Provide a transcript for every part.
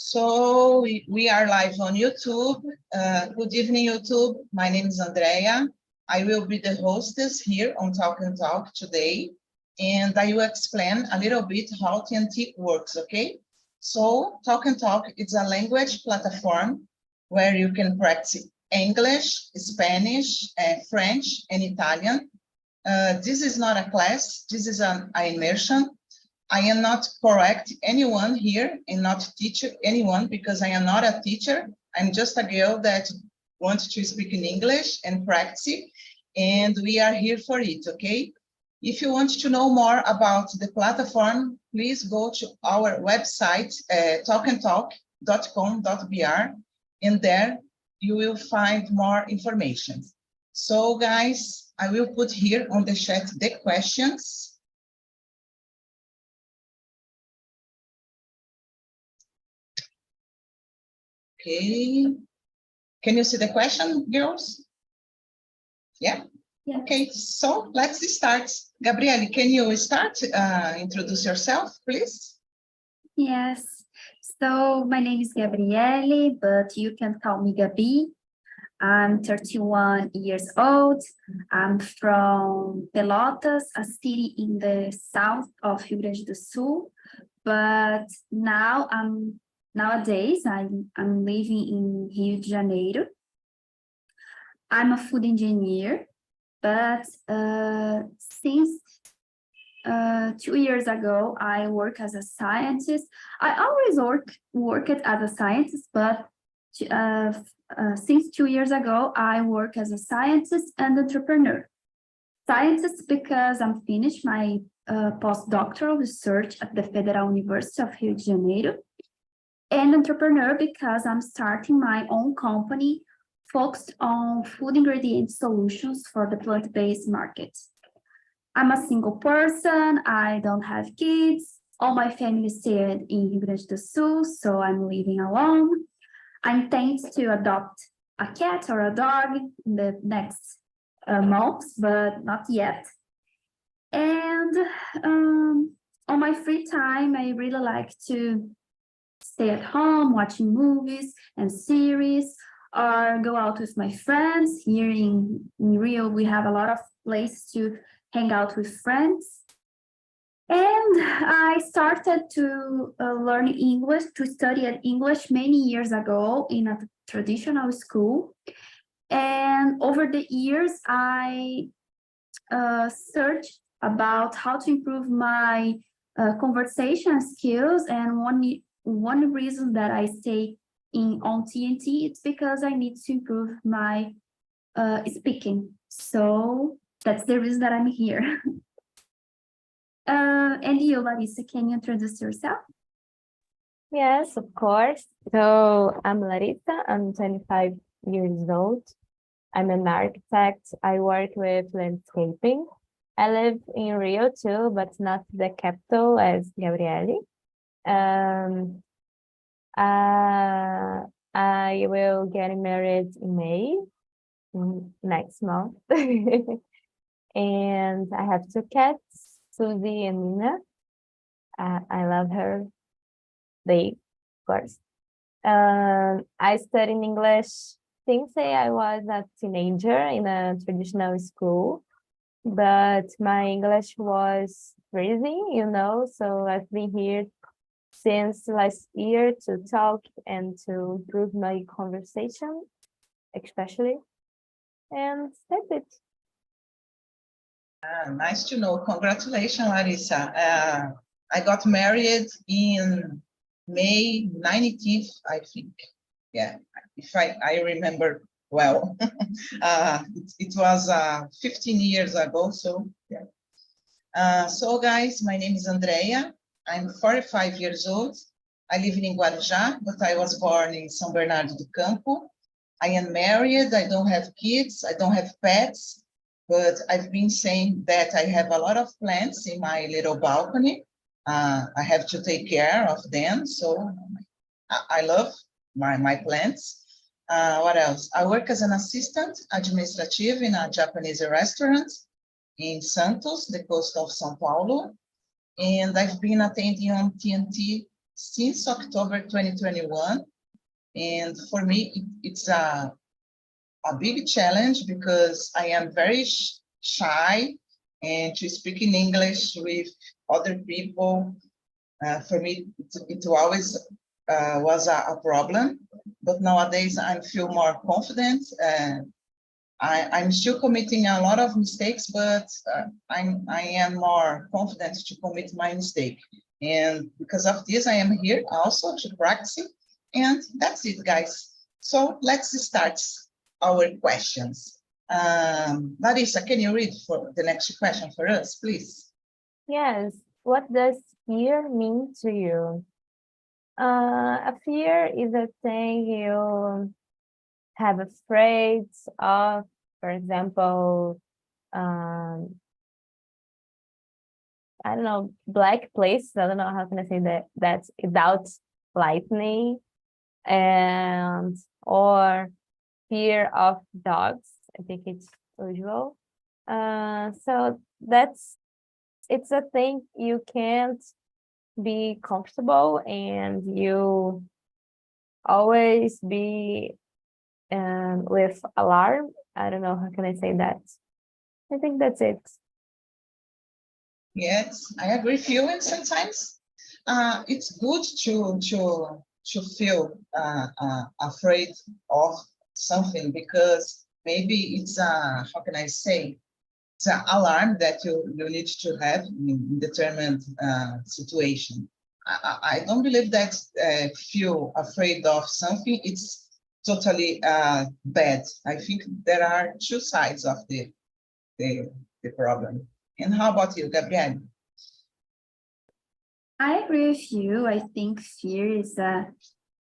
So we are live on YouTube. Good evening, YouTube. My name is Andrea. I will be the hostess here on Talk and Talk today, and I will explain a little bit how TNT works, okay? So Talk and Talk is a language platform where you can practice English, Spanish, French, and Italian. This is not a class, this is an immersion. I am not correct anyone here and not teach anyone because I am not a teacher. I'm just a girl that wants to speak in English and practice, and we are here for it, okay? If you want to know more about the platform, please go to our website, talkandtalk.com.br, and there you will find more information. So guys, I will put here on the chat the questions. Okay, can you see the question, girls? Yeah? Yeah. Okay, so let's start. Gabriele, can you start? Introduce yourself, please. Yes, so my name is Gabriele, but you can call me Gabi. I'm 31 years old. I'm from Pelotas, a city in the south of Rio Grande do Sul, but nowadays I'm living in Rio de Janeiro. I'm a food engineer, but since 2 years ago, I work as a scientist. I always worked as a scientist, but since 2 years ago, I work as a scientist and entrepreneur. Scientist because I'm finished my postdoctoral research at the Federal University of Rio de Janeiro. And entrepreneur because I'm starting my own company focused on food ingredient solutions for the plant-based market. I'm a single person, I don't have kids, all my family stayed in Rio Grande do Sul, so I'm living alone. I intend to adopt a cat or a dog in the next months, but not yet. And on my free time, I really like to stay at home, watching movies and series, or go out with my friends. Here in Rio, we have a lot of places to hang out with friends. And I started to learn English, to study English many years ago in a traditional school. And over the years, I searched about how to improve my conversation skills. And one reason that I stay on TNT is because I need to improve my speaking. So that's the reason that I'm here. And you, Larissa, can you introduce yourself? Yes, of course. So I'm Larissa, I'm 25 years old. I'm an architect. I work with landscaping. I live in Rio too, but not the capital as Gabriele. I will get married in May, next month. And I have 2 cats, Susie and Nina. I love her. They, of course. I studied English since I was a teenager in a traditional school, but my English was freezing, so I've been here since last year to talk and to improve my conversation, especially. And that's it. Nice to know. Congratulations, Larissa. I got married in May 19th, I think. Yeah, if I remember well. It was 15 years ago, so yeah. So guys, my name is Andrea. I'm 45 years old. I live in Guarujá, but I was born in São Bernardo do Campo. I am married, I don't have kids, I don't have pets, but I've been saying that I have a lot of plants in my little balcony. I have to take care of them, so I love my plants. What else? I work as an assistant administrative in a Japanese restaurant in Santos, the coast of São Paulo. And I've been attending on TNT since October 2021. And for me, it's a big challenge because I am very shy, and to speak in English with other people, for me, it always was a problem. But nowadays, I feel more confident. I'm still committing a lot of mistakes, but I am more confident to commit my mistake. And because of this, I am here also to practice. And that's it, guys. So let's start our questions. Larissa, can you read for the next question for us, please? Yes. What does fear mean to you? A fear is a thing you have afraid of, for example, I don't know, black places. I don't know how can I say that. That's without lightning, and or fear of dogs. I think it's usual. So it's a thing you can't be comfortable, and you always be with alarm. I don't know how can I say that. I think that's it. Yes, I agree with you. And sometimes it's good to feel afraid of something, because maybe it's how can I say, it's an alarm that you need to have in determined situation. I don't believe that feel afraid of something it's totally bad. I think there are two sides of the problem. And how about you, Gabrielle? I agree with you. I think fear is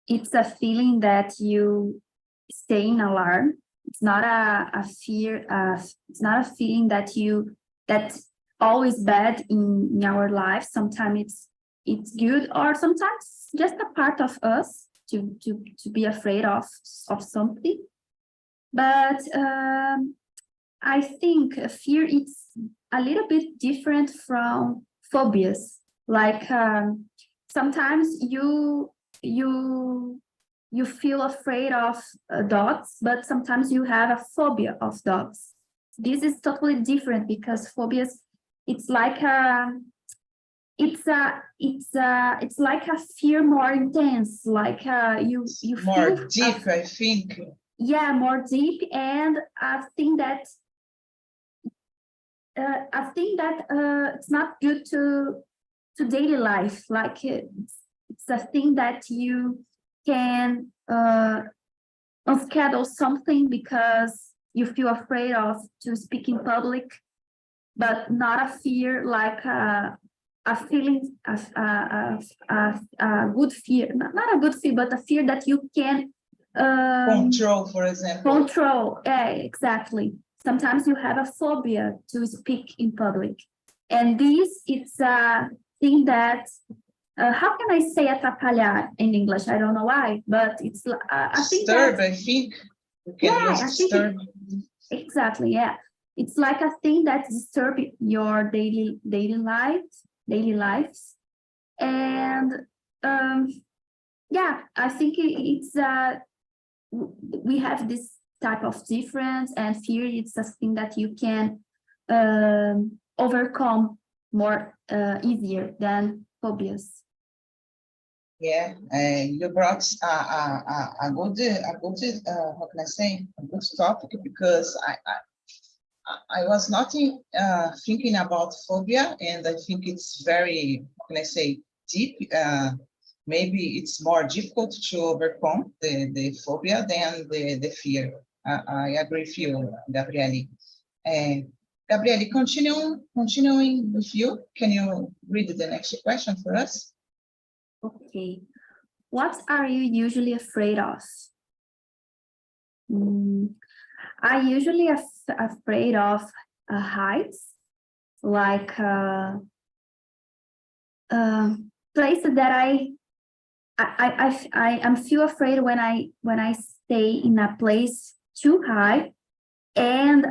it's a feeling that you stay in alarm. It's not a fear. It's not a feeling that's always bad in our life. Sometimes it's good, or sometimes just a part of us to be afraid of something. But I think fear is a little bit different from phobias. Like sometimes you feel afraid of dogs, but sometimes you have a phobia of dogs. This is totally different, because phobias, it's like it's like a fear more intense, like you more feel deep, I think. Yeah, more deep. And I think that it's not good to daily life. Like it's a thing that you can unschedule something because you feel afraid of to speak in public, but not a fear like a feeling of a good fear, not a good fear, but a fear that you can control, for example. Control, yeah, exactly. Sometimes you have a phobia to speak in public, and this it's a thing that how can I say atrapalhar in English? I don't know why, but it's I think disturb. that, I think you can use I think disturb. Exactly, yeah. It's like a thing that disturbs your daily lives, and yeah, I think it's we have this type of difference, and fear it's a thing that you can overcome more easier than phobias. Yeah, you brought a good how can I say, a good topic, because I was not thinking about phobia, and I think it's very, how can I say, deep. Maybe it's more difficult to overcome the phobia than the fear. I agree with you, Gabriele. Gabriele, continuing with you, can you read the next question for us? Okay. What are you usually afraid of? I usually afraid of heights, like places that I am feel afraid when I stay in a place too high, and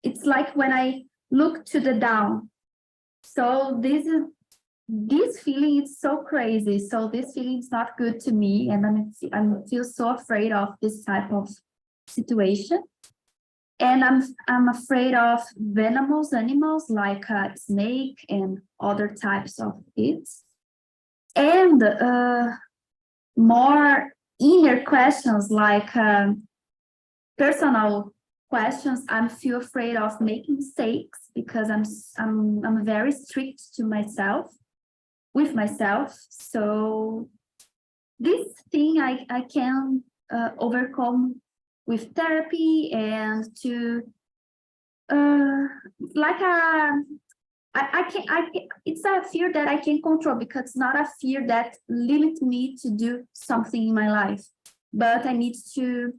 it's like when I look to the down. So this is this feeling is so crazy. So this feeling is not good to me, and I feel so afraid of this type of situation. And I'm afraid of venomous animals like snake and other types of it. And more inner questions like personal questions. I'm feel afraid of making mistakes because I'm very strict to myself, with myself. So this thing I can overcome with therapy and to like it's a fear that I can control because it's not a fear that limits me to do something in my life, but I need to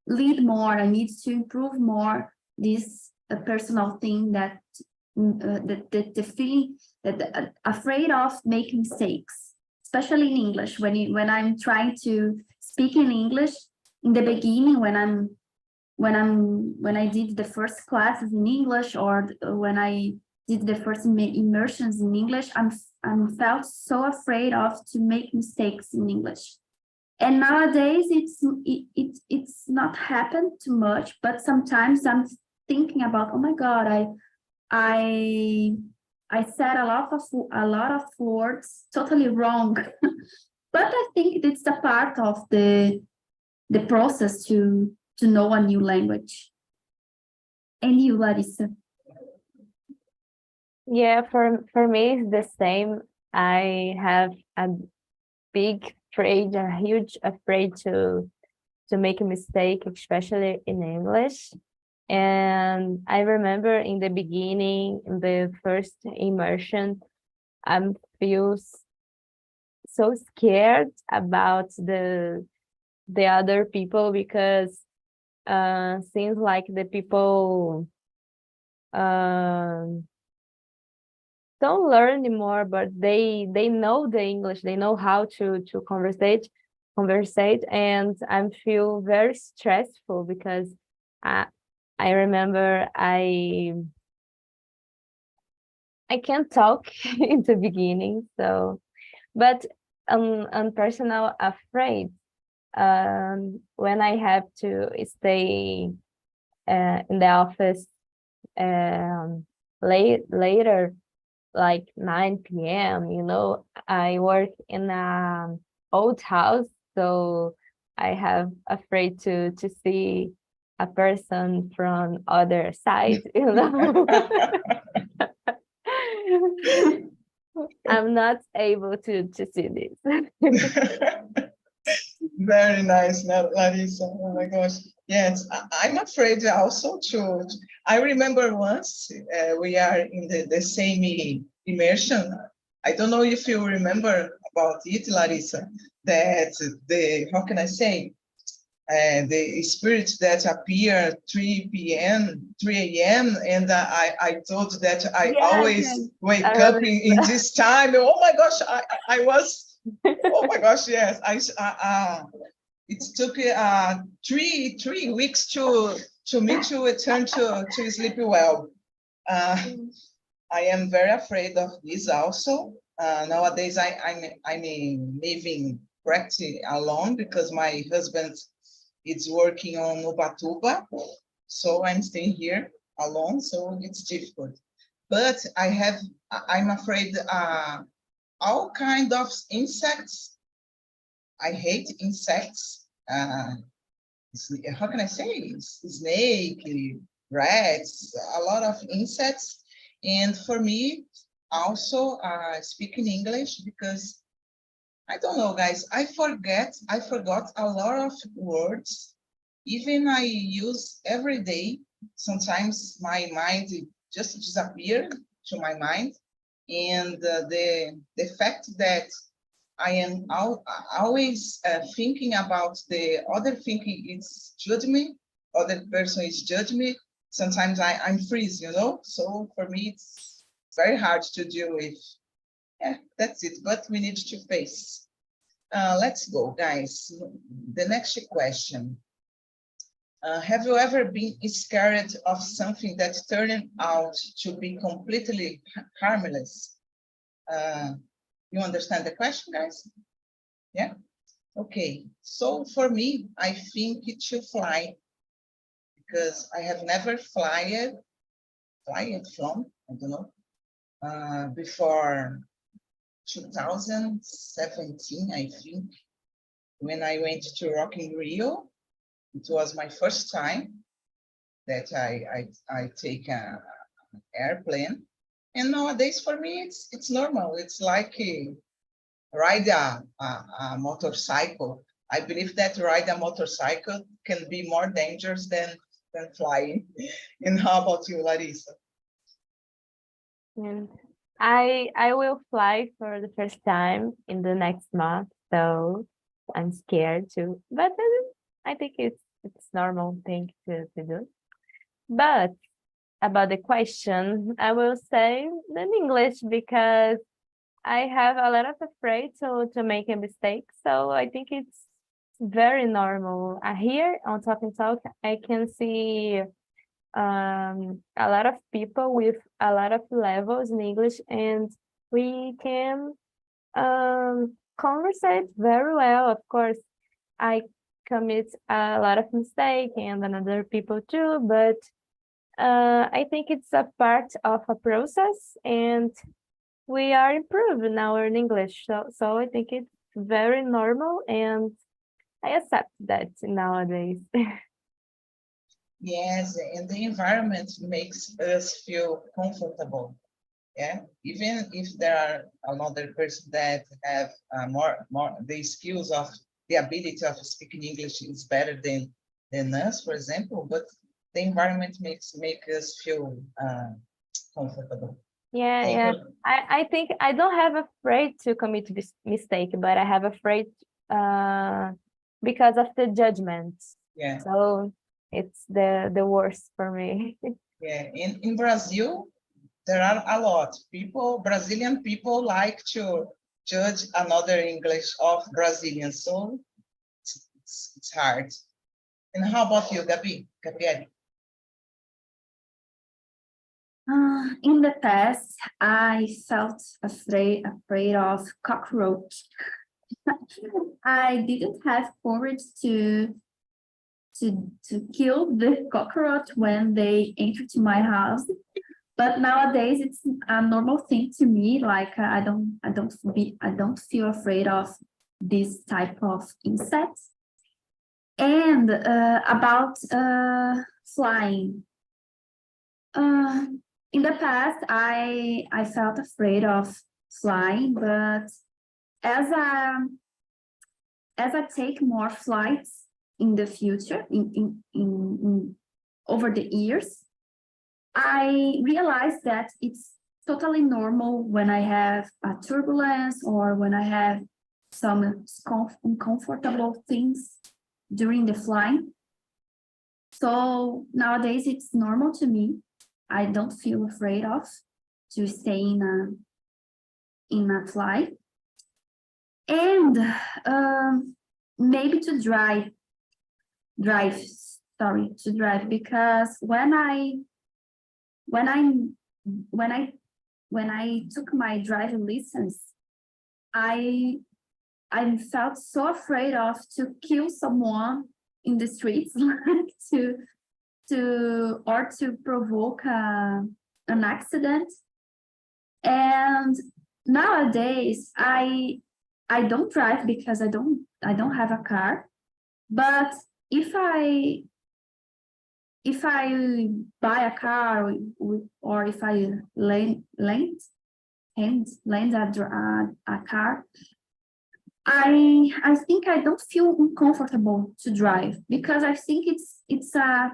lead more. I need to improve more this personal thing that the feeling that afraid of making mistakes, especially in English. When I'm trying to speak in English in the beginning, when I did the first classes in English, or when I did the first immersions in English, I'm felt so afraid of to make mistakes in English. And nowadays it's not happened too much, but sometimes I'm thinking about, oh my God, I said a lot of words totally wrong. But I think it's a part of the process to know a new language. And you, Larissa? Yeah, for me it's the same. I have a huge afraid to make a mistake, especially in English. And I remember in the beginning, in the first immersion, I feel so scared about the other people because seems like the people don't learn anymore, but they know the English, they know how to conversate, and I feel very stressful because I remember I can't talk in the beginning, so but I'm personal afraid when I have to stay in the office later, like 9 p.m. I work in a old house, so I have afraid to see a person from other side. I'm not able to see this. Very nice, Larissa. Oh my gosh. Yes, I'm afraid also to. I remember once we are in the same immersion. I don't know if you remember about it, Larissa, that how can I say, the spirits that appear 3 p.m., 3 a.m., and I told that I always wake up in this time. Oh my gosh, I was. Oh my gosh, yes. It took 3 weeks to me to return to sleep well. I am very afraid of this also. Nowadays, I'm living practically alone because my husband is working on Ubatuba, so I'm staying here alone, so it's difficult. But I'm afraid all kind of insects. I hate insects. How can I say? Snake, rats, a lot of insects. And for me, also speaking English, because I don't know, guys, I forgot a lot of words. Even I use every day. Sometimes my mind just disappears to my mind. And the fact that I am always thinking about the other thinking is judge me, other person is judge me. Sometimes I'm freeze, So for me, it's very hard to deal with. Yeah, that's it. But we need to face. Let's go, guys. The next question. Have you ever been scared of something that turned out to be completely harmless? You understand the question, guys? Yeah? Okay. So for me, I think it should fly, because I have never flown, I don't know, before 2017, I think, when I went to Rock in Rio. It was my first time that I take an airplane, and nowadays for me it's normal. It's like ride a motorcycle. I believe that ride a motorcycle can be more dangerous than flying. And how about you, Larissa? And I will fly for the first time in the next month, so I'm scared too. But I think it's normal thing to do. But about the question, I will say in English, because I have a lot of afraid to make a mistake. So I think it's very normal. Here on TALK, I can see a lot of people with a lot of levels in English, and we can conversate very well. Of course, I commit a lot of mistake and another people too, but I think it's a part of a process, and we are improving our English. So I think it's very normal, and I accept that nowadays. Yes, and the environment makes us feel comfortable. Yeah, even if there are another person that have more the skills of the ability of speaking English is better than us, for example, but the environment make us feel comfortable. Yeah. I think I don't have afraid to commit this mistake, but I have afraid because of the judgments. Yeah. So it's the worst for me. Yeah. In Brazil, there are a lot Brazilian people like to judge another English of Brazilians, so it's hard. And how about you, Gabrielle? In the past, I felt afraid of cockroach. I didn't have courage to kill the cockroach when they enter to my house. But nowadays it's a normal thing to me. Like I don't feel afraid of this type of insects. And about flying. In the past, I felt afraid of flying, but as I take more flights in the future, in over the years, I realized that it's totally normal when I have a turbulence or when I have some uncomfortable things during the flying. So nowadays it's normal to me. I don't feel afraid of to stay in a flight. And maybe to drive, because when I took my driving license, I felt so afraid of to kill someone in the streets, like to provoke an accident. And nowadays I don't drive because I don't have a car. But if I buy a car or if I lend a car, I think I don't feel uncomfortable to drive, because I think it's a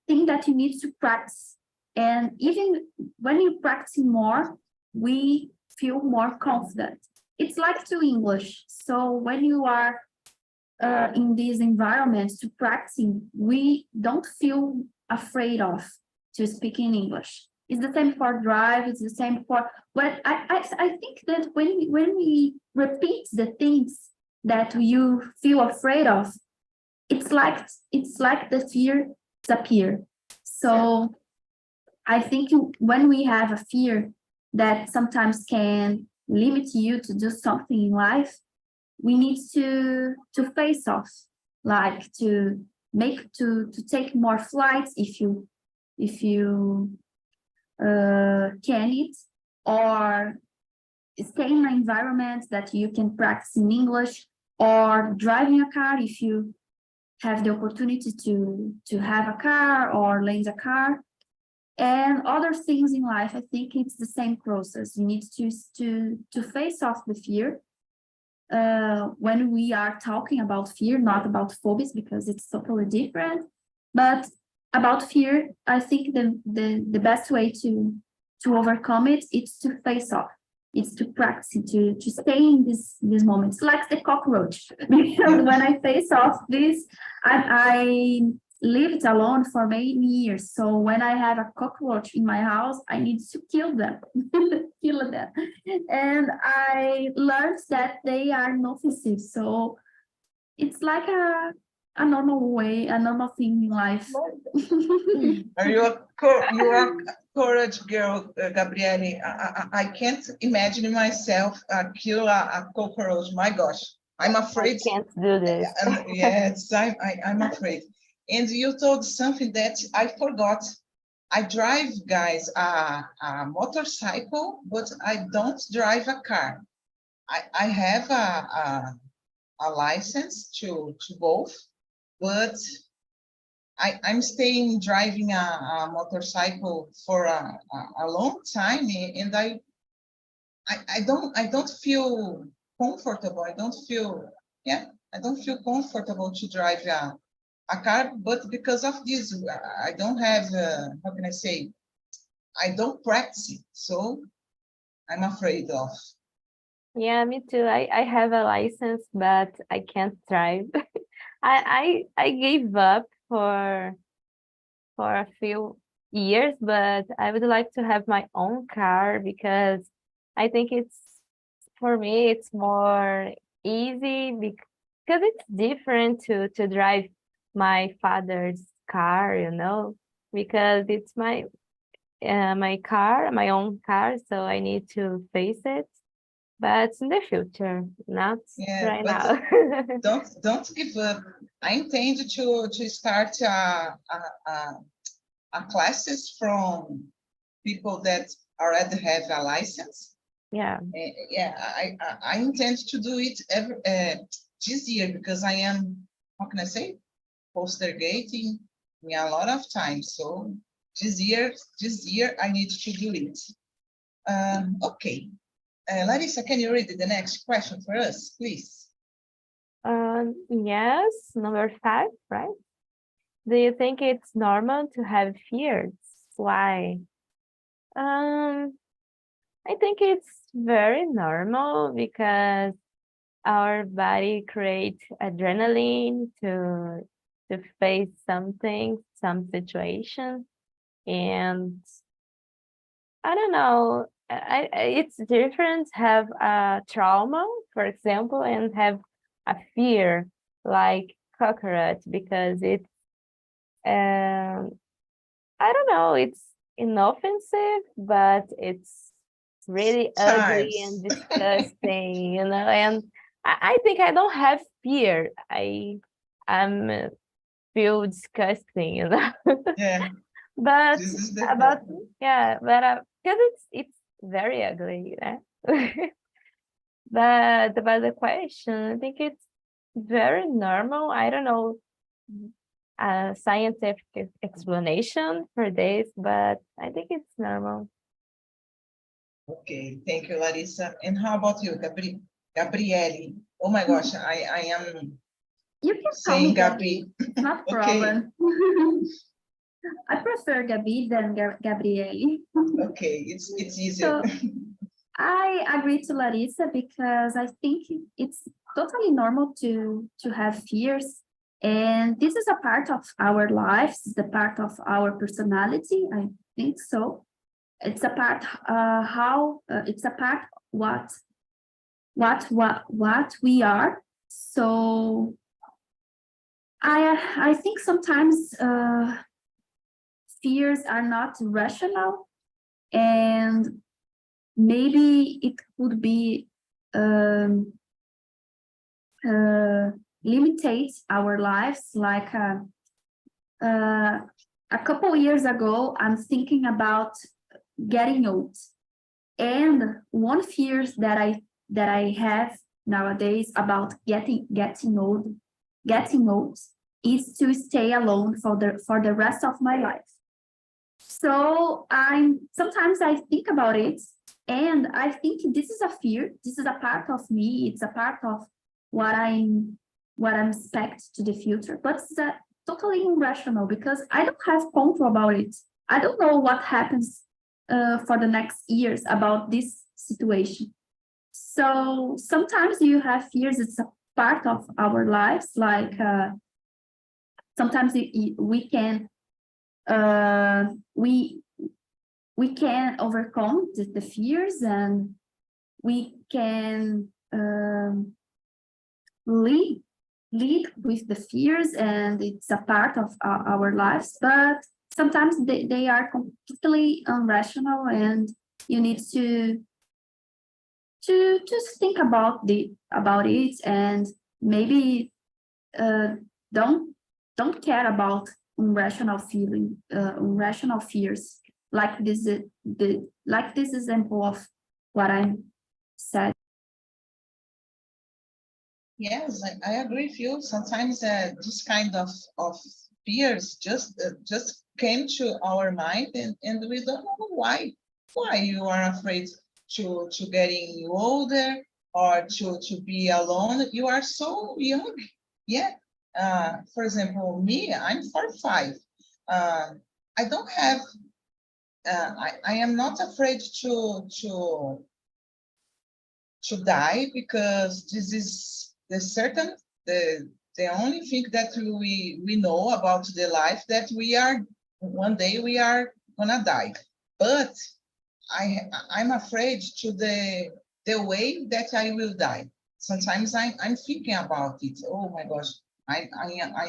thing that you need to practice. And even when you practice more, we feel more confident. It's like to English. So when you are in these environments to practicing, we don't feel afraid of to speak in English. It's the same for drive. It's the same for when I think that when we repeat the things that you feel afraid of, it's like the fear disappear. So I think when we have a fear that sometimes can limit you to do something in life, we need to face off, like to take more flights if you can it, or stay in an environment that you can practice in English, or driving a car if you have the opportunity to have a car or lend a car, and other things in life. I think it's the same process. You need to face off the fear. When we are talking about fear, not about phobias, because it's totally different, but about fear, I think the best way to overcome it is to face off. It's to practice, to stay in these moments, like the cockroach. Because when I face off this, I lived alone for many years. So when I have a cockroach in my house, I need to kill them, kill them. And I learned that they are inoffensive. So it's like a normal way, a normal thing in life. Are you a courage girl, Gabriele? I can't imagine myself kill a cockroach. My gosh, I'm afraid. I can't do this. Yes, I'm afraid. And you told something that I forgot. I drive, guys, a motorcycle, but I don't drive a car. I have a license to both, but I'm staying driving a motorcycle for a long time, and I don't feel comfortable. I don't feel comfortable to drive a car, but because of this, I don't have, how can I say, I don't practice it, so I'm afraid of. Yeah, me too. I have a license, but I can't drive. I gave up for a few years, but I would like to have my own car because I think for me it's more easy because it's different to drive my father's car, because it's my car, my own car, so I need to face it. But in the future, not right now. don't give up. I intend to start a classes from people that already have a license. Yeah. Yeah, I intend to do it this year, because I am, how can I say, postergating a lot of time. So this year I need to do it. Okay. Larissa, can you read the next question for us, please? Yes, number 5, right? Do you think it's normal to have fears? Why? I think it's very normal because our body creates adrenaline to face something, some situation, and I don't know. It's different have a trauma, for example, and have a fear like cockroach, because it's I don't know, it's inoffensive, but it's really ugly and disgusting, and I think I don't have fear. I'm feel disgusting, Yeah. But This is the about problem. because it's very ugly, But about the question, I think it's very normal. I don't know a scientific explanation for this, but I think it's normal. Okay, thank you, Larissa. And how about you, Gabriele? Oh my gosh, I am You can call saying me Gabi. It's not a Okay. problem. I prefer Gabi than Gabriele. Okay, it's easier. So I agree to Larissa because I think it's totally normal to have fears. And this is a part of our lives, it's a part of our personality, I think so. It's a part it's a part what we are. So I think sometimes fears are not rational, and maybe it could be limitate our lives. Like a couple years ago, I'm thinking about getting old, and one fear that I have nowadays about getting old is to stay alone for the rest of my life. So sometimes I think about it, and I think this is a fear. This is a part of me. It's a part of what I'm expect to the future, but it's totally irrational because I don't have control about it. I don't know what happens for the next years about this situation. So sometimes you have fears. It's a part of our lives. Like sometimes we can overcome the fears, and we can lead with the fears, and it's a part of our lives. But sometimes they are completely irrational, and you need to think about it, and maybe don't care about irrational fears, like this example of what I said. Yes, I agree with you. Sometimes this kind of fears just came to our mind, and we don't know why you are afraid to getting older or to be alone. You are so young. Yeah. For example, me, I'm 45. I don't have. I am not afraid to die, because this is the only thing that we know about the life, that one day we are gonna die. But I'm afraid to the way that I will die. Sometimes I'm thinking about it. Oh my gosh, I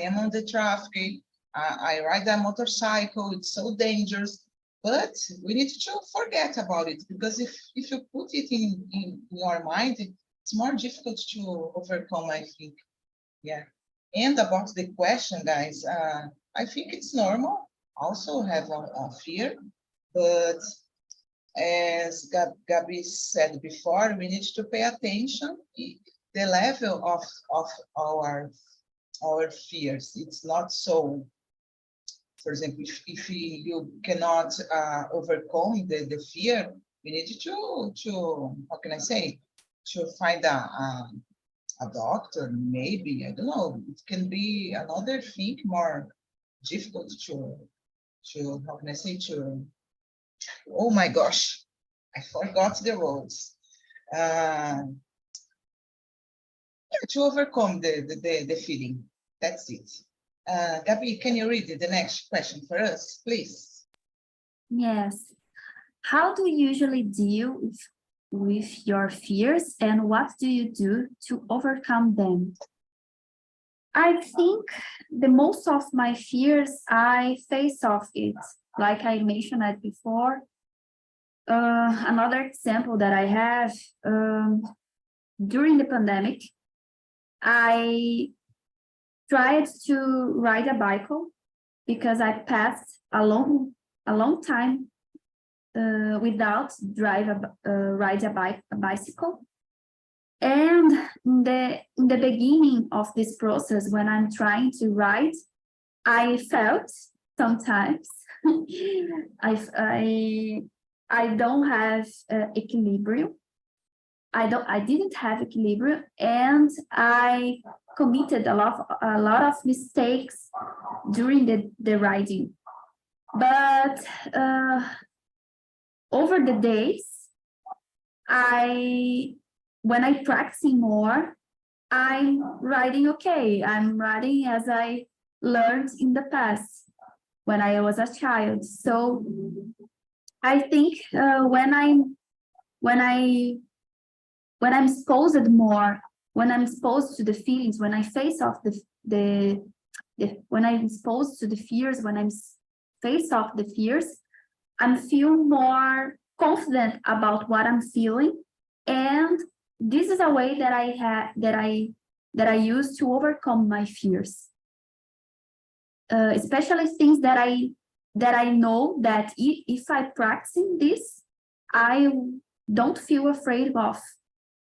am on the traffic. I ride a motorcycle. It's so dangerous. But we need to forget about it, because if you put it in your mind, it's more difficult to overcome, I think. Yeah. And about the question, guys, I think it's normal also have a fear, but as Gabi said before, we need to pay attention the level of our fears. It's not so. For example, if you cannot overcome the fear, we need to how can I say, to find a doctor, maybe. I don't know. It can be another thing more difficult to how can I say, to, oh my gosh, I forgot the words. To overcome the feeling. That's it. Gabi, can you read the next question for us, please? Yes. How do you usually deal with your fears, and what do you do to overcome them? I think the most of my fears, I face off it, like I mentioned it before. Another example that I have, during the pandemic, I tried to ride a bicycle because I passed a long time without ride a bicycle. And in the beginning of this process, when I'm trying to ride, I felt sometimes I don't have equilibrium. I didn't have equilibrium, and I committed a lot of mistakes during the riding. But over the days, when I practicing more, I'm riding okay. I'm riding as I learned in the past when I was a child. So I think when I'm exposed more, when I'm exposed to the feelings, when I face off the when I'm exposed to the fears, when I'm face off the fears, I feel more confident about what I'm feeling, and this is a way that I use to overcome my fears, especially things that I know that if I practice this, I don't feel afraid of.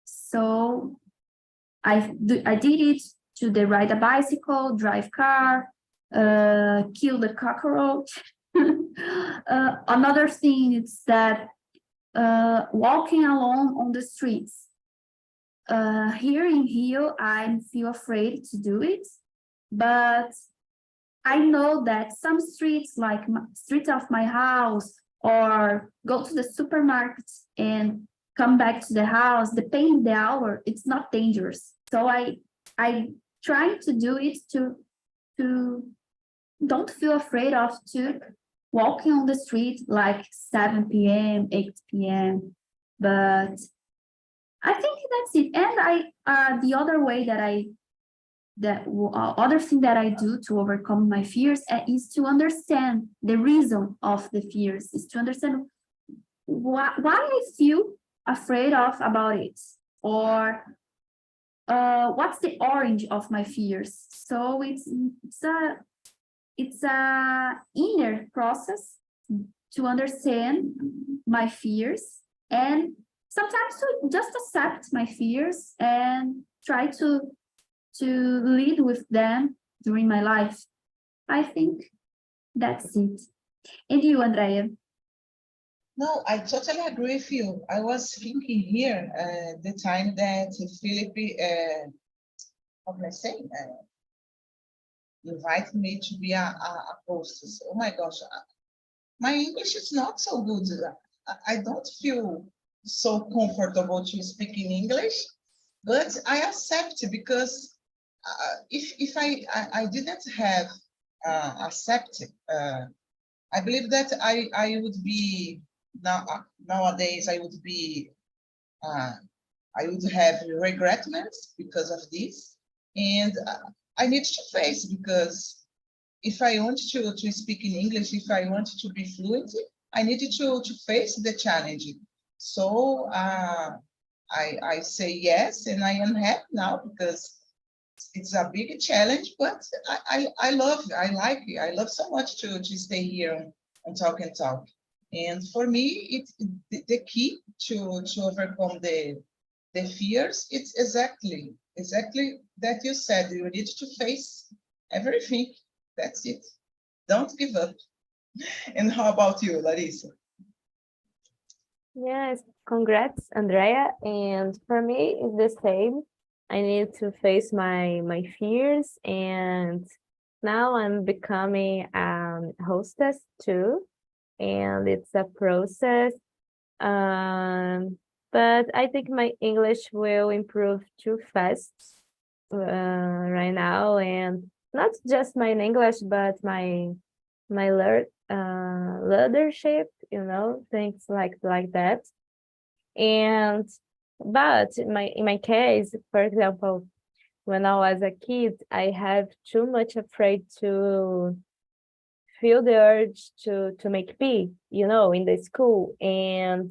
So I did it to ride a bicycle, drive car, kill the cockroach. Another thing is that walking alone on the streets. Here in Rio, I feel afraid to do it, but I know that some streets, like streets of my house, or go to the supermarket and come back to the house, depending the hour, it's not dangerous. So I try to do it to don't feel afraid of to walking on the street like 7 p.m., 8 p.m. But I think that's it. And the other way other thing that I do to overcome my fears is to understand the reason of the fears, is to understand why I feel afraid about it, or what's the origin of my fears. So it's a inner process to understand my fears, and sometimes to just accept my fears and try to lead with them during my life. I think that's it. And you, Andrea? No, I totally agree with you. I was thinking here the time that Philip, how can I say, invited me to be a hostess. Oh my gosh, my English is not so good. I don't feel so comfortable to speak in English, but I accept, because if I didn't have accepted, I believe that I would be nowadays I would be I would have regretments because of this, and I need to face, because if I want to speak in English, if I want to be fluent, I needed to face the challenge. So I say yes, and I am happy now, because it's a big challenge, but I love it. I like it. I love so much to stay here on Talk and Talk. And for me, it's the key to overcome the fears. It's exactly that you said. You need to face everything. That's it. Don't give up. And how about you, Larissa? Yes, congrats, Andrea. And for me, it's the same. I need to face my fears, and now I'm becoming a hostess too, and it's a process. But I think my English will improve too fast right now, and not just my English, but my leadership, things like that. And but in my case, for example, when I was a kid, I have too much afraid to feel the urge to make pee, in the school. And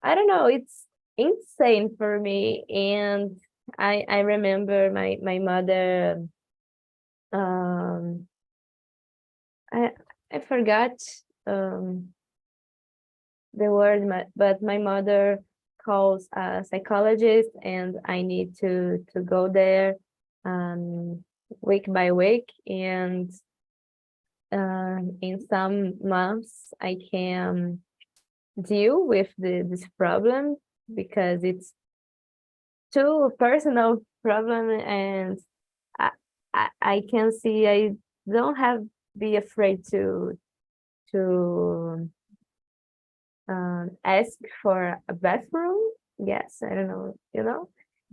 I don't know, it's insane for me. And I remember my mother, I forgot the word, but my mother calls a psychologist, and I need to go there week by week, and in some months I can deal with this problem, because it's too personal problem, and I can see I don't have be afraid to ask for a bathroom. Yes, I don't know,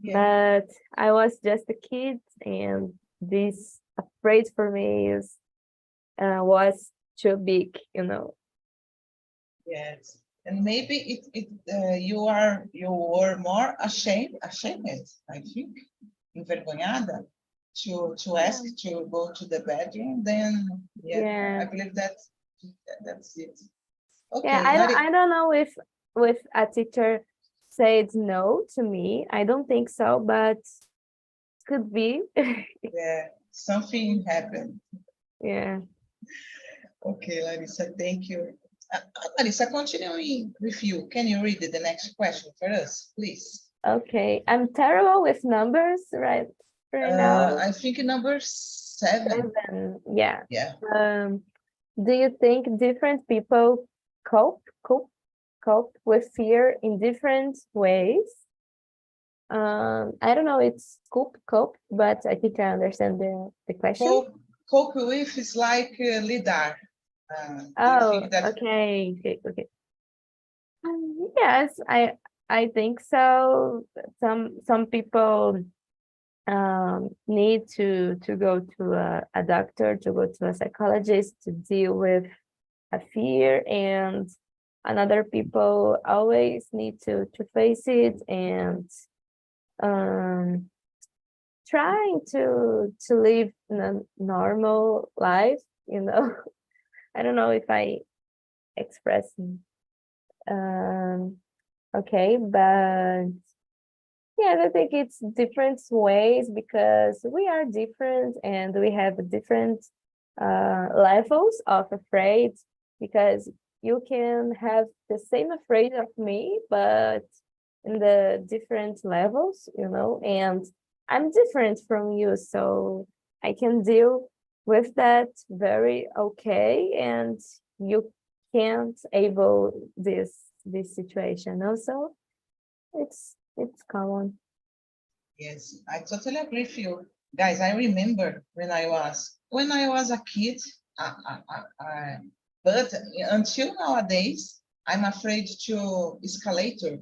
Yeah. but I was just a kid, and this afraid for me was too big. Yes. And maybe you were more ashamed, I think, envergonhada, to ask to go to the bathroom, then Yeah. I believe that's it. Okay, Yeah, I don't know if a teacher said no to me. I don't think so, but could be. yeah, something happened. Yeah. Okay, Larissa, thank you. Larissa, continuing with you. Can you read the next question for us, please? Okay. I'm terrible with numbers right now. I think number 7. 7. Yeah. Yeah. Do you think different people cope with fear in different ways? I don't know, it's cope, but I think I understand the question. Cope with is like lidar. Do you Oh, think that? okay. Yes, I think so. Some people need to go to a doctor, to go to a psychologist to deal with a fear, and another people always need to face it and trying to live a normal life, you know. I don't know if I express okay, but yeah, I think it's different ways because we are different and we have different levels of afraid, because you can have the same afraid of me, but in the different levels, you know, and I'm different from you, so I can deal with that very okay, and you can't able this situation also. It's common. Yes, I totally agree with you. Guys, I remember when I was a kid, but until nowadays, I'm afraid to escalator.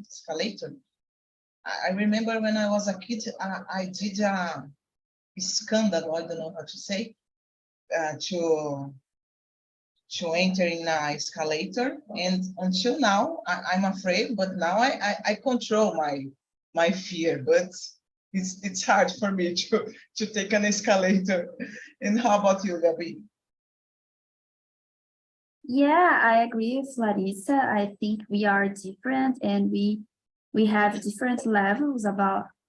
Escalator. I remember when I was a kid, I did a scandal, I don't know how to say, to enter in an escalator, and until now I'm afraid, but now I control my fear, but it's hard for me to take an escalator. And how about you, Gabi? Yeah, I agree with Larissa. I think we are different and we have different levels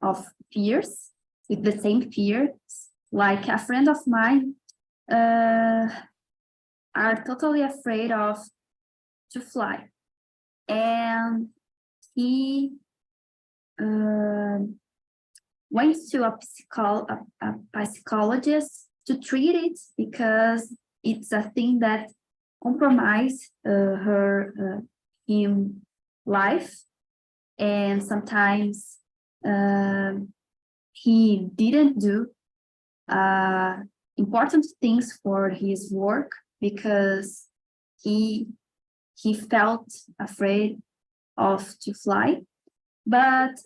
of fears with the same fears. Like a friend of mine are totally afraid of to fly, and he went to a psychologist to treat it because it's a thing that compromise him life, and sometimes he didn't do important things for his work because he felt afraid of to fly. But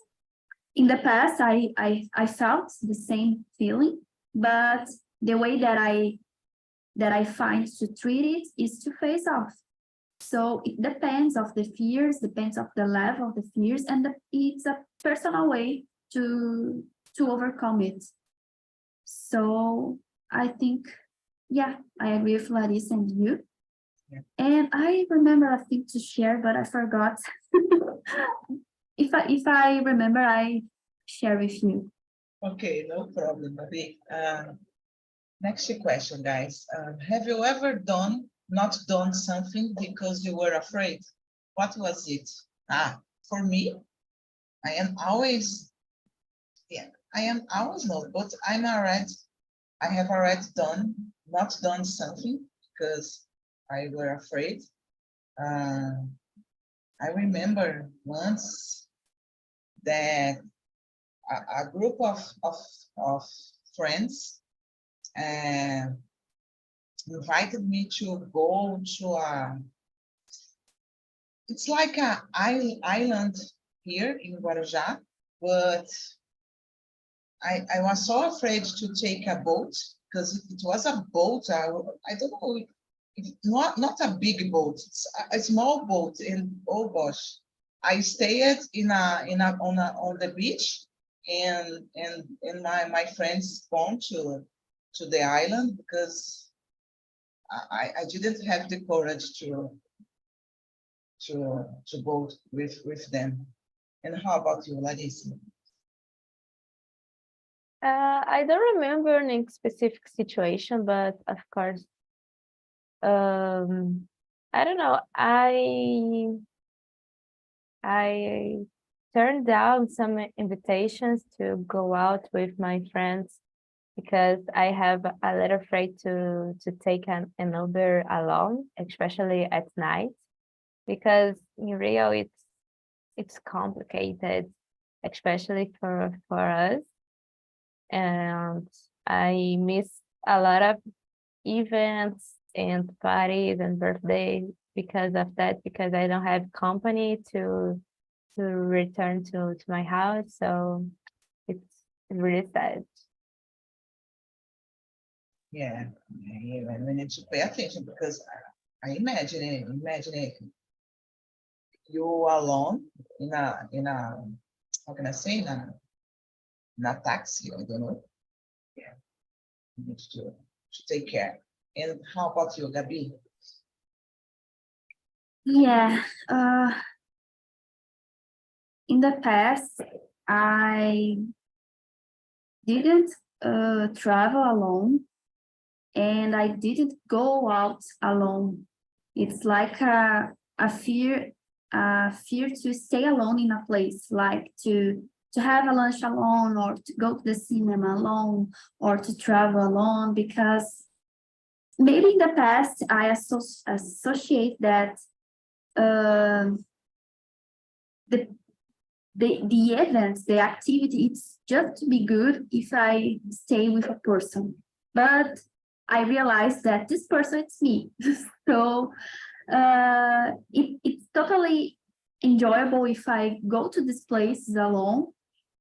in the past, I felt the same feeling, but the way that I find to treat it is to face off. So it depends of the fears, depends of the level of the fears, and it's a personal way to overcome it. So I think, yeah, I agree with Larissa and you. Yeah. And I remember a thing to share, but I forgot. If I remember, I share with you. Okay, no problem, Gabi. Next question, guys. Have you ever not done something because you were afraid? What was it? For me, I am always no, but I have already not done something because I were afraid. I remember once that a group of friends invited me to go to it's like a island here in Guarujá, but I was so afraid to take a boat because it was a boat. I don't know, not a big boat. It's a small boat, and oh gosh, I stayed on the beach, and my friends gone to the island because I didn't have the courage to go with them. And how about you, Larissa? I don't remember any specific situation, but of course, I don't know. I turned down some invitations to go out with my friends because I have a little afraid to take an Uber alone, especially at night, because in Rio it's complicated, especially for us. And I miss a lot of events and parties and birthdays because of that, because I don't have company to return to my house. So it's really sad. Yeah, we need to pay attention because I imagine you alone in a how can I say in a taxi, I don't know. Yeah, you need to take care. And how about you, Gabi? Yeah, in the past, I didn't travel alone, and I didn't go out alone. It's like a fear to stay alone in a place, like to have a lunch alone, or to go to the cinema alone, or to travel alone, because maybe in the past I associate that the events, the activity, it's just to be good if I stay with a person. But I realized that this person, it's me. So it's totally enjoyable if I go to these places alone.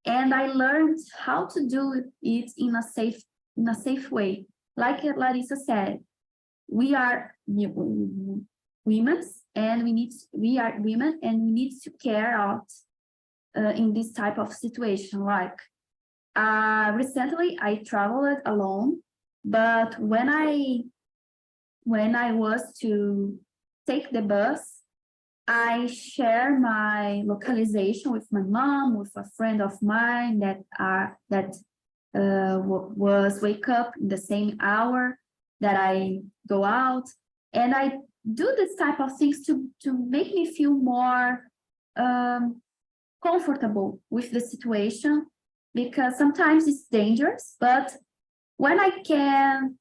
And I learned how to do it in a safe way. Like Larissa said, we are women, and we are women, and we need to care out in this type of situation. Like recently, I traveled alone, but when I was to take the bus, I share my localization with my mom, with a friend of mine that was wake up in the same hour that I go out, and I do this type of things to make me feel more comfortable with the situation, because sometimes it's dangerous, but when I can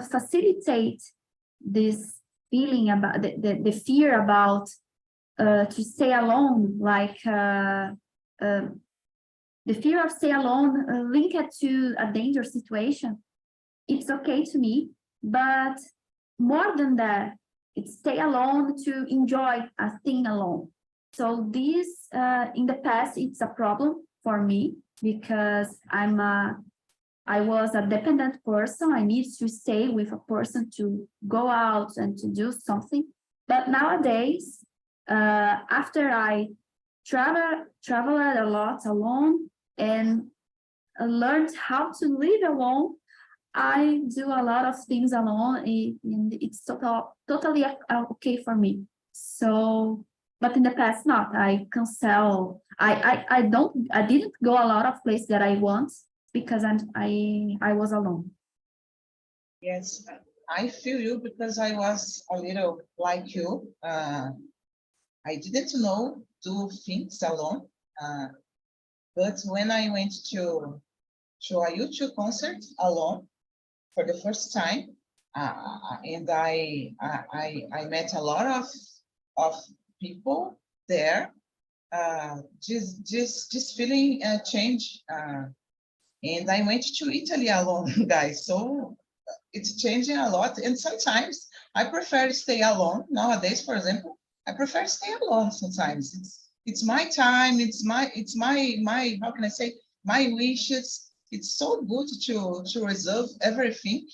facilitate this feeling about the fear about to stay alone, like the fear of stay alone linked to a dangerous situation, it's okay to me. But more than that, it's stay alone to enjoy a thing alone. So this, in the past, it's a problem for me because I was a dependent person. I need to stay with a person to go out and to do something. But nowadays, after I traveled a lot alone and learned how to live alone, I do a lot of things alone, and it's totally okay for me. So, but in the past, not. I cancel. I didn't go a lot of places that I want because I was alone. Yes, I feel you because I was a little like you. I didn't know do things alone, but when I went to a YouTube concert alone for the first time, and I met a lot of people there. This feeling changed, and I went to Italy alone, guys. So it's changing a lot, and sometimes I prefer to stay alone. Nowadays, for example, I prefer to stay alone sometimes. It's my time, it's my how can I say, my wishes. It's so good to reserve everything,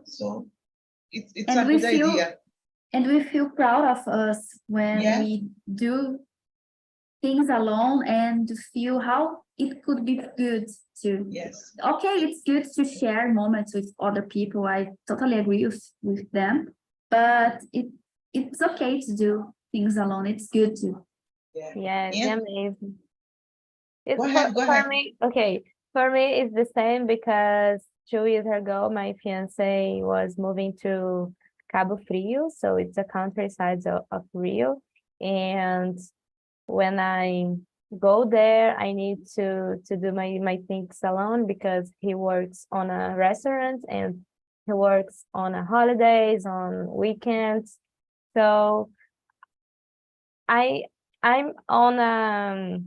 so it's a good idea. And we feel proud of us when Yeah. we do things alone and to feel how it could be good to. Yes. Okay, it's good to share moments with other people. I totally agree with them, but it's okay to do things alone. It's good to. Yeah. Yeah, it's And amazing. It's go ahead, go for ahead. me, okay. For me, it's the same because 2 years ago, my fiance was moving to Cabo Frio, so it's a countryside of Rio. And when I go there, I need to do my things alone because he works on a restaurant and he works on a holidays, on weekends. So I'm on a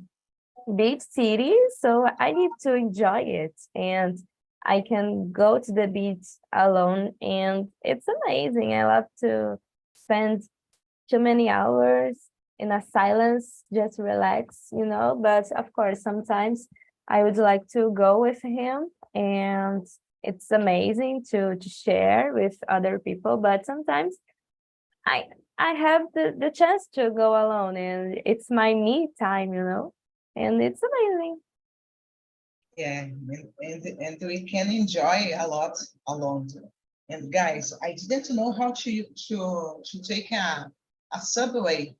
big city, so I need to enjoy it, and I can go to the beach alone, and it's amazing. I love to spend too many hours in a silence, just relax, but of course, sometimes I would like to go with him, and it's amazing to share with other people, but sometimes I I have the chance to go alone, and it's my me time, and it's amazing. Yeah, and we can enjoy a lot alone. And guys, I didn't know how to take a subway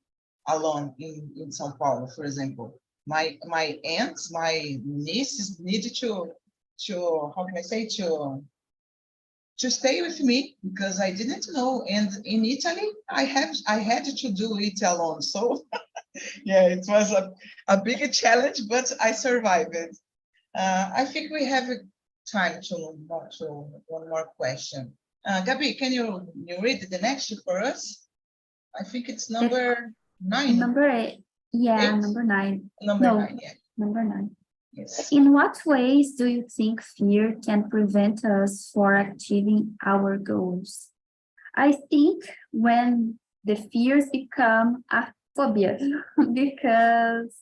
alone in São Paulo, for example. My aunts, my nieces needed to how can I say to stay with me because I didn't know. And in Italy, I had to do it alone. So yeah, it was a big challenge, but I survived it. I think we have time to one more question. Gabi, can you read the next for us? I think it's number 9. Number 8. Yeah, 8? number 9. Number No, 9, yeah. number 9. Yes. In what ways do you think fear can prevent us for achieving our goals? I think when the fears become a phobia, because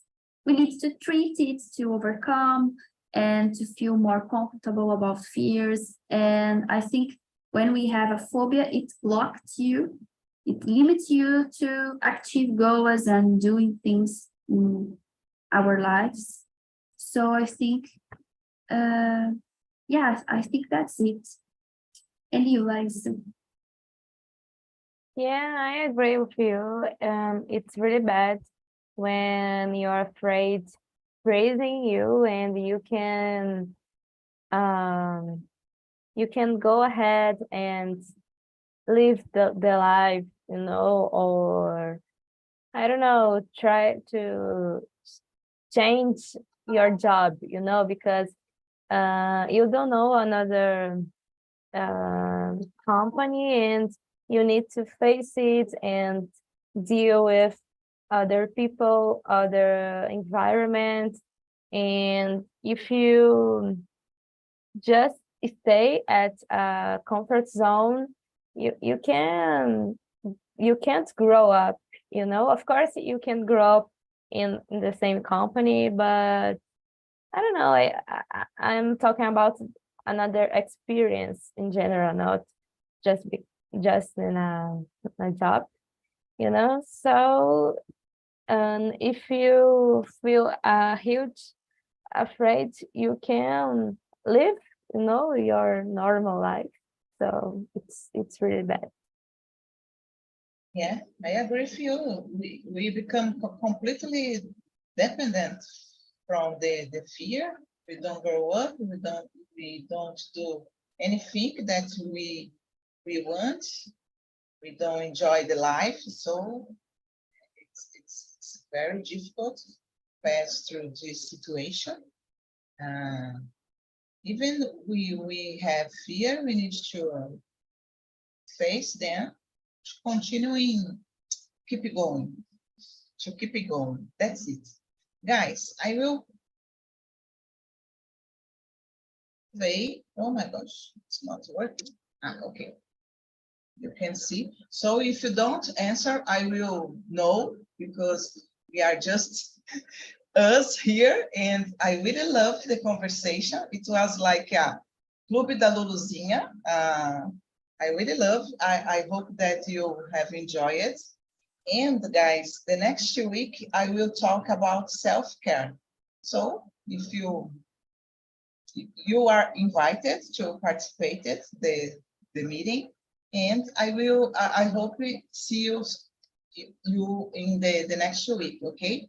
we need to treat it to overcome and to feel more comfortable about fears. And I think when we have a phobia, it blocks you, it limits you to achieve goals and doing things in our lives. So I think, yeah, I think that's it. And you, Liza? Yeah, I agree with you. It's really bad when you're afraid praising you, and you can go ahead and live the life, or I don't know, try to change your job, because you don't know another company, and you need to face it and deal with other people, other environment. And if you just stay at a comfort zone, you can't grow up, Of course, you can grow up in the same company, but I don't know. I'm talking about another experience in general, not just just in a job, So, if you feel a huge afraid, you can live, your normal life. So it's really bad. Yeah, I agree with you. We become completely dependent from the fear. We don't grow up. We don't do anything that we want. We don't enjoy the life. So it's very difficult to pass through this situation. Even we have fear, we need to face them, to continuing, keep it going, to keep it going. That's it. Guys, I will play. Oh my gosh, it's not working. Okay. You can see. So if you don't answer, I will know because we are just us here, and I really love the conversation. It was like a Clube da Luluzinha. I really love. I hope that you have enjoyed it. And guys, the next week I will talk about self-care. So if you are invited to participate in the meeting, and I hope we see you in the next week, okay?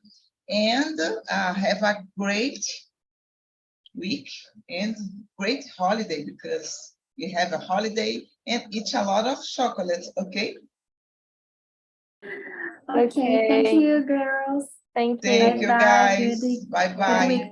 And have a great week and great holiday, because we have a holiday, and eat a lot of chocolate, okay? Okay, thank Okay. you, girls. Thank you. Thank you, Bye-bye. guys. Good Bye-bye. week.